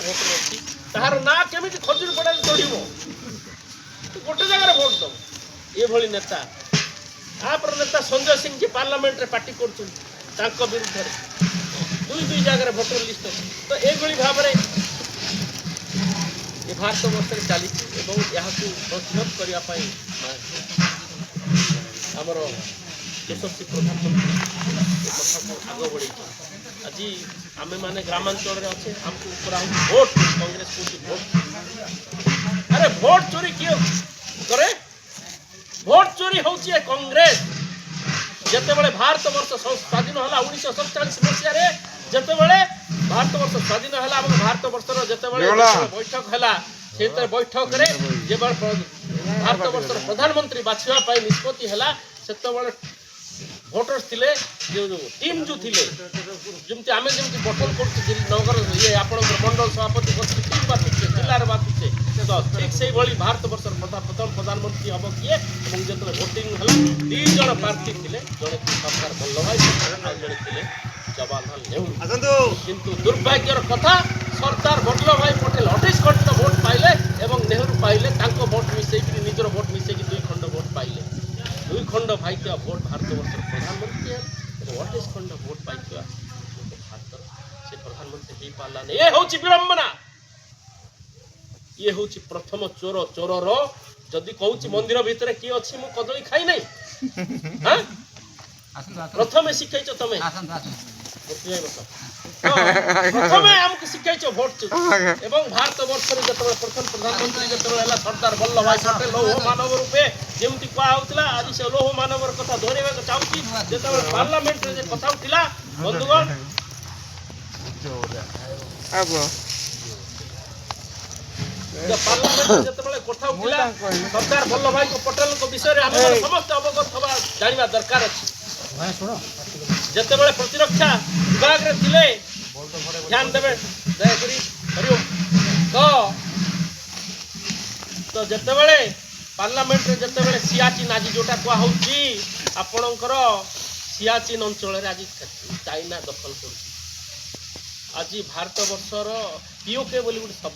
voter ଅଛି ତାହାର ନାଁ କେମିତି ଖଜୁରୀ ପଡାରେ ଚଢିବ ଗୋଟେ ଜାଗାରେ ଭୋଟ ଦବ ଏଭଳି ନେତା ତାପରେ ନେତା ସଞ୍ଜୟ ସିଂ जी ପାର୍ଲାମେଣ୍ଟରେ ପାର୍ଟି କରୁଛନ୍ତି ତାଙ୍କ ବିରୁଦ୍ଧରେ ଦୁଇ ଜାଗାରେ ଭୋଟର ଲିଷ୍ଟ ଅଛି ତ ଏଭଳି ଭାବରେ ଏ ଭାରତ ବର୍ଷରେ ଚାଲିଛି ଏବଂ ଏହାକୁ ପ୍ରତିରୋଧ କରିବା ପାଇଁ ଆମର यशस्वी प्रधानमंत्री कथा को आग बढ़े आज आम मैंने ग्रामांचल अच्छे आमको भोट कांग्रेस को भोट अरे भोट चोरी किए करे भोट चोरी हूँ कांग्रेस जिते बड़े भारत वर्ष स्वाधीन है 1947 मसीह जिते बड़े भारत वर्ष स्वाधीन है भारत वर्षर जिते बैठक है से बैठक भारत वर्षर प्रधानमंत्री बाछा निष्पत्ति है से भोटर्स थिले जो टीम जो थिले जमती आमे जमती बटन करते नगर ये आपण मंडल सभापति करते टीम बातुचे जिल्लार बातुचे तो ठीक से भली भारत वर्षर प्रथम प्रधानमंत्री हम किए और जो भोटिंग है 2 जन प्रार्थी थिले जड़े सरदार वल्लभ भाई पटेल और जड़े थिले जवाहरलाल नेहरू किंतु दुर्भाग्यर कथा सरदार वल्लभ भाई पटेल 28 खंड भोट पाइले और नेहरू पाइले तांको भोट मिसेकी निजर भोट मिसेकी 2 खंड भोट पाइले 2 खंड पाइथिया भोट भारत वर्ष प्रधानमंत्री है 28 खंड भोट पाइथिया भारत से प्रधानमंत्री हो पाला ये होची विडंबना ये होची प्रथम चोर चोरर जदि कहूची मंदिर भितर किए अच्छी मु कदली खाई नहीं हां प्रथम शिखाइछ तमे प्रथम हमको शिखाइछ भोट एवं भारत वर्ष जतबे प्रथम प्रधानमंत्री जतबे हला सरदार वल्लभ भाई पटेल लौह मानव रूपे जेमती कहा होतला आज से लौह मानवर कथा धोरेबा चाहूची जतबे पार्लियामेंट रे जे कथा उठिला बंधुगण आबो जो पार्लियामेंट जतबे कथा उठिला सरदार वल्लभ भाई पटेल को विषय रे हम समस्त अवगत हवा जानिबा दरकार अछि भाई सुनो जतबे प्रतिरक्षा विभाग रे थिले ध्यान देवे दयाकरी हरिओम तो जतबे पार्लियामेंट रे जतबे सियाचिन आज जोटा कहा होची आपणकर सियाचिन अंचल रे आज चाइना दखल कर आज भारत वर्षर पीओके बोली